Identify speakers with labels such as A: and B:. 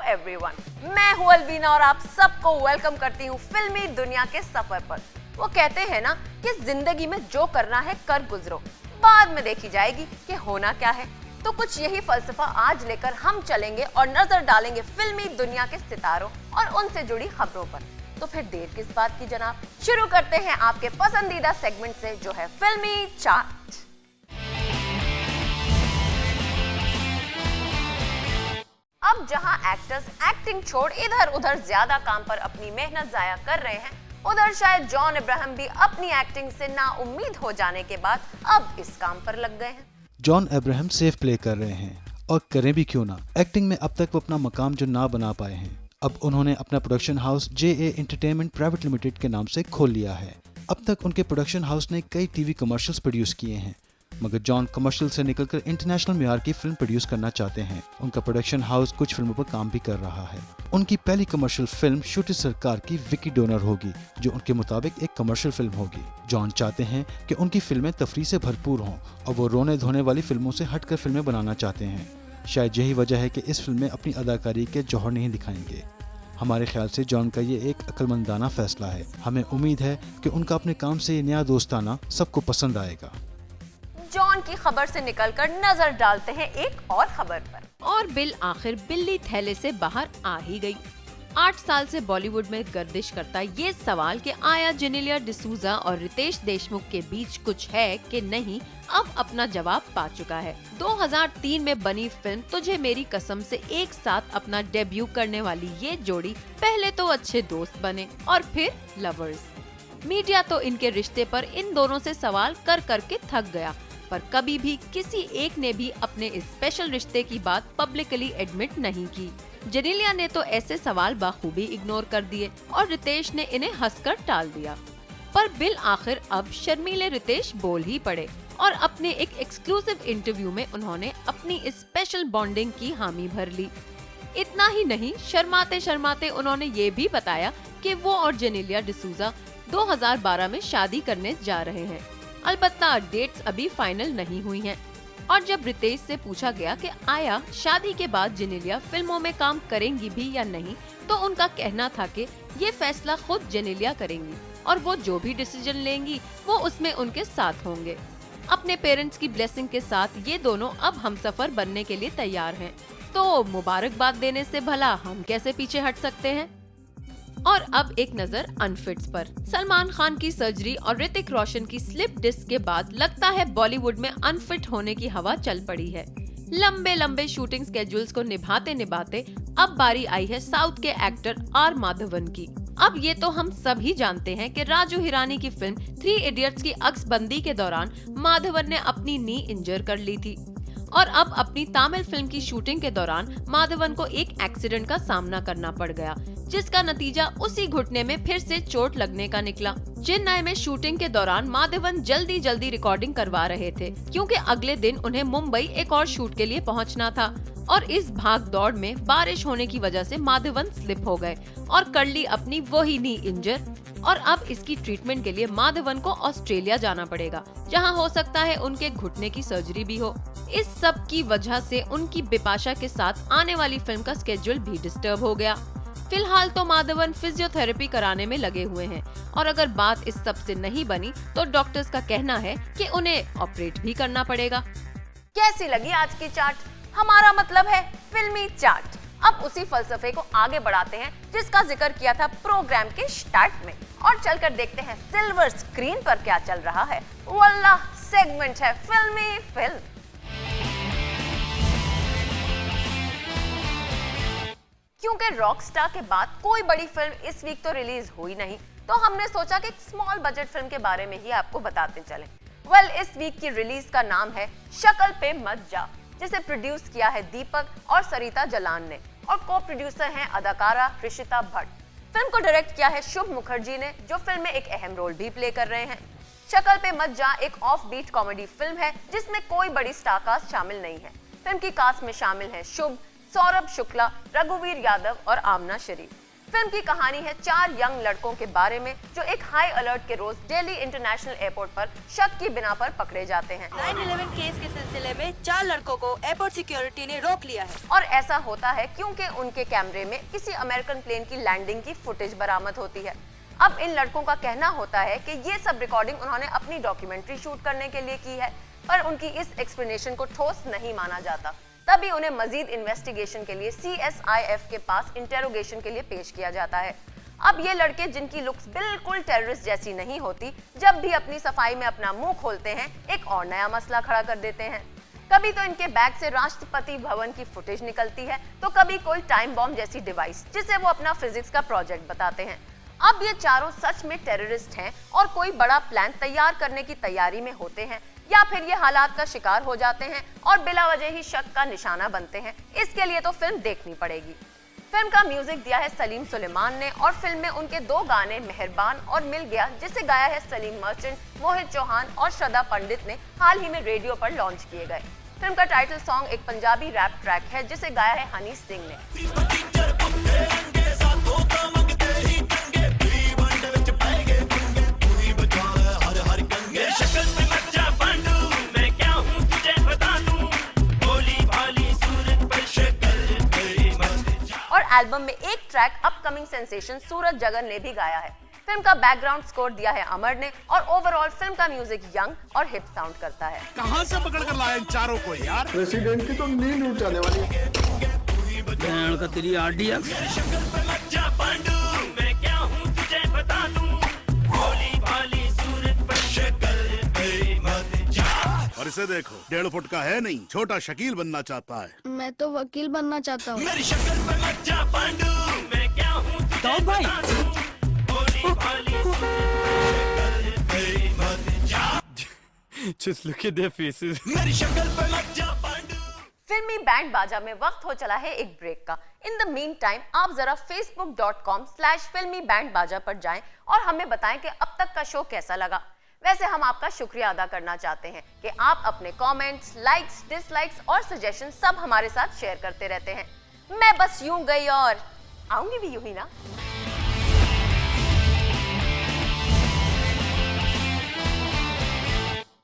A: Everyone, मैं हूँ अलवीना और आप सबको वेलकम करती हूँ फिल्मी दुनिया के सफर पर। वो कहते हैं ना कि जिंदगी में जो करना है कर गुजरो, बाद में देखी जाएगी कि होना क्या है। तो कुछ यही फलसफा आज लेकर हम चलेंगे और नजर डालेंगे फिल्मी दुनिया के सितारों और उनसे जुड़ी खबरों पर। तो फिर देर किस बात की जनाब, शुरू करते हैं आपके पसंदीदा सेगमेंट से, जो है फिल्मी चार्ट। अब जहां एक्टर्स एक्टिंग छोड़ इधर उधर ज्यादा काम पर अपनी मेहनत जाया कर रहे हैं, उधर शायद जॉन अब्राहम भी अपनी एक्टिंग से नाउम्मीद हो जाने के बाद अब इस काम पर लग गए हैं।
B: जॉन अब्राहम सेफ प्ले कर रहे हैं, और करें भी क्यों ना। एक्टिंग में अब तक वो अपना मकाम जो ना बना पाए हैं, अब उन्होंने अपना production house JA entertainment private limited के नाम से खोल लिया है। अब तक उनके प्रोडक्शन हाउस ने कई टीवी कमर्शियल्स प्रोड्यूस किए हैं, मगर जॉन कमर्शियल से निकलकर इंटरनेशनल मेयार की फिल्म प्रोड्यूस करना चाहते हैं। उनका प्रोडक्शन हाउस कुछ फिल्मों पर काम भी कर रहा है। उनकी पहली कमर्शियल फिल्म शूटी सरकार की विकी डोनर होगी, जो उनके मुताबिक एक कमर्शियल फिल्म होगी। जॉन चाहते हैं कि उनकी फिल्में तफरीह से भरपूर हों और वो रोने धोने वाली फिल्मों से हटकर फिल्में बनाना चाहते हैं। शायद यही वजह है कि इस फिल्म में अपनी अदाकारी के जौहर नहीं दिखाएंगे। हमारे ख्याल से जॉन का ये एक अक्लमंदाना फैसला है। हमें उम्मीद है कि उनका अपने काम से ये नया दोस्ताना सबको पसंद आएगा।
A: जॉन की खबर से निकलकर नजर डालते हैं एक और खबर पर।
C: और बिल आखिर बिल्ली थैले से बाहर आ ही गई। 8 साल से बॉलीवुड में गर्दिश करता ये सवाल कि आया जेनेलिया डिसूजा और रितेश देशमुख के बीच कुछ है कि नहीं, अब अपना जवाब पा चुका है। 2003 में बनी फिल्म तुझे मेरी कसम से एक साथ अपना डेब्यू करने वाली ये जोड़ी पहले तो अच्छे दोस्त बने और फिर लवर्स। मीडिया तो इनके रिश्ते पर इन दोनों से सवाल कर करके थक गया, पर कभी भी किसी एक ने भी अपने इस स्पेशल रिश्ते की बात पब्लिकली एडमिट नहीं की। जेनेलिया ने तो ऐसे सवाल बाखूबी इग्नोर कर दिए और रितेश ने इन्हें हंसकर टाल दिया। पर बिल आखिर अब शर्मीले रितेश बोल ही पड़े और अपने एक एक्सक्लूसिव इंटरव्यू में उन्होंने अपनी इस स्पेशल बॉन्डिंग की हामी भर ली। इतना ही नहीं, शर्माते शर्माते उन्होंने ये भी बताया कि वो और जेनेलिया डिसूजा 2012 में शादी करने जा रहे हैं। अलबत्ता डेट्स अभी फाइनल नहीं हुई हैं। और जब रितेश से पूछा गया कि आया शादी के बाद जेनेलिया फिल्मों में काम करेंगी भी या नहीं, तो उनका कहना था कि ये फैसला खुद जेनेलिया करेंगी और वो जो भी डिसीजन लेंगी वो उसमें उनके साथ होंगे। अपने पेरेंट्स की ब्लेसिंग के साथ ये दोनों अब हमसफर बनने के लिए तैयार हैं। तो मुबारकबाद देने से भला हम कैसे पीछे हट सकते हैं। और अब एक नजर अनफिट्स पर। सलमान खान की सर्जरी और ऋतिक रोशन की स्लिप डिस्क के बाद लगता है बॉलीवुड में अनफिट होने की हवा चल पड़ी है। लंबे लंबे शूटिंग स्केड्यूल्स को निभाते निभाते अब बारी आई है साउथ के एक्टर आर माधवन की। अब ये तो हम सभी जानते हैं कि राजू हिरानी की फिल्म 3 इडियट्स की अक्सबंदी के दौरान माधवन ने अपनी नी इंजर कर ली थी और अब अपनी तमिल फिल्म की शूटिंग के दौरान माधवन को एक एक्सीडेंट का सामना करना पड़ गया, जिसका नतीजा उसी घुटने में फिर से चोट लगने का निकला। चेन्नई में शूटिंग के दौरान माधवन जल्दी जल्दी रिकॉर्डिंग करवा रहे थे, क्योंकि अगले दिन उन्हें मुंबई एक और शूट के लिए पहुंचना था। और इस भाग दौड़ में बारिश होने की वजह से माधवन स्लिप हो गए और कर ली अपनी वही नी इंजर। और अब इसकी ट्रीटमेंट के लिए माधवन को ऑस्ट्रेलिया जाना पड़ेगा, जहां हो सकता है उनके घुटने की सर्जरी भी हो। इस सब की वजह से उनकी बिपाशा के साथ आने वाली फिल्म का स्केड्यूल भी डिस्टर्ब हो गया। फिलहाल तो माधवन फिजियोथेरेपी कराने में लगे हुए हैं और अगर बात इस सब से नहीं बनी तो डॉक्टर्स का कहना है कि उन्हें ऑपरेट भी करना पड़ेगा।
A: कैसी लगी आज की चार्ट? हमारा मतलब है फिल्मी चार्ट। अब उसी फलसफे को आगे बढ़ाते हैं जिसका जिक्र किया था प्रोग्राम के स्टार्ट में, और चलकर देखते हैं सिल्वर स्क्रीन पर क्या चल रहा है। वल्लाह सेगमेंट है फिल्मी फिल्म। क्योंकि रॉकस्टार के बाद कोई बड़ी फिल्म इस वीक तो रिलीज हुई नहीं, तो हमने सोचा कि एक स्मॉल बजट फिल्म के बारे में ही आपको बताते चलें। इस वीक की रिलीज का नाम है शक्ल पे मत जा, जिसे प्रोड्यूस किया है दीपक और सरिता जलान ने, और को प्रोड्यूसर हैं अदाकारा ऋषिता भट्ट। फिल्म को डायरेक्ट किया है शुभ मुखर्जी ने, जो फिल्म में एक अहम रोल भी प्ले कर रहे हैं। शक्ल पे मत जा एक ऑफ बीट कॉमेडी फिल्म है जिसमें कोई बड़ी स्टार कास्ट शामिल नहीं है। फिल्म की कास्ट में शामिल है शुभ, सौरभ शुक्ला, रघुवीर यादव और आमना शरीफ। फिल्म की कहानी है 4 यंग लड़कों के बारे में जो एक हाई अलर्ट के रोज दिल्ली इंटरनेशनल एयरपोर्ट पर शक की बिना पर पकड़े जाते हैं।
D: 9/11 केस के सिलसिले में 4 लड़कों को एयरपोर्ट सिक्योरिटी ने रोक लिया है।
A: और ऐसा होता है क्योंकि उनके कैमरे में किसी अमेरिकन प्लेन की लैंडिंग की फुटेज बरामद होती है। अब इन लड़कों का कहना होता है कि ये सब रिकॉर्डिंग उन्होंने अपनी डॉक्यूमेंट्री शूट करने के लिए की है, पर उनकी इस एक्सप्लेनेशन को ठोस नहीं माना जाता। तभी उन्हें मजीद इन्वेस्टिगेशन के लिए CSIF के पास इंटेरोगेशन के लिए पेश किया जाता है। अब ये लड़के, जिनकी लुक्स बिल्कुल टेररिस्ट जैसी नहीं होती, जब भी अपनी सफाई में अपना मुंह खोलते हैं एक और नया मसला खड़ा कर देते हैं। कभी तो इनके बैग से राष्ट्रपति भवन की फुटेज निकलती है, तो कभी कोई टाइम बॉम्ब जैसी डिवाइस जिसे वो अपना फिजिक्स का प्रोजेक्ट बताते हैं। अब ये चारों सच में टेररिस्ट हैं और कोई बड़ा प्लान तैयार करने की तैयारी में होते हैं, या फिर ये हालात का शिकार हो जाते हैं और बिला वजह ही शक का निशाना बनते हैं। इसके लिए तो फिल्म देखनी पड़ेगी। फिल्म का म्यूजिक दिया है सलीम सुलेमान ने और फिल्म में उनके 2 गाने मेहरबान और मिल गया, जिसे गाया है सलीम मर्चेंट, मोहित चौहान और श्रद्धा पंडित ने हाल ही में रेडियो पर लॉन्च किए गए। फिल्म का टाइटल सॉन्ग एक पंजाबी रैप ट्रैक है जिसे गाया है हनी सिंह ने। और एल्बम में एक ट्रैक अपकमिंग सेंसेशन सूरज जगन ने भी गाया है। फिल्म का बैकग्राउंड स्कोर दिया है अमर ने और ओवरऑल फिल्म का म्यूजिक यंग और हिप साउंड करता है।
E: कहां से पकड़ कर लाए इन चारों को यार?
F: प्रेसिडेंट की तो नींद उड़ जाने वाली है।
E: का तेरी RDX और इसे देखो, 1.5 फुट का है नहीं, छोटा शकील बनना चाहता है।
G: मैं तो वकील बनना चाहता हूँ।
E: भाई Just look at their faces.
A: फिल्मी बैंड बाजा में वक्त हो चला है एक ब्रेक का। इन द मीन टाइम आप जरा facebook.com/filmybandbaja पर जाएं और हमें बताएं कि अब तक का शो कैसा लगा। वैसे हम आपका शुक्रिया अदा करना चाहते हैं कि आप अपने कमेंट्स, लाइक्स, डिसलाइक्स और सजेशन सब हमारे साथ शेयर करते रहते हैं। मैं बस यूं गई और आऊंगी भी यूं ही ना।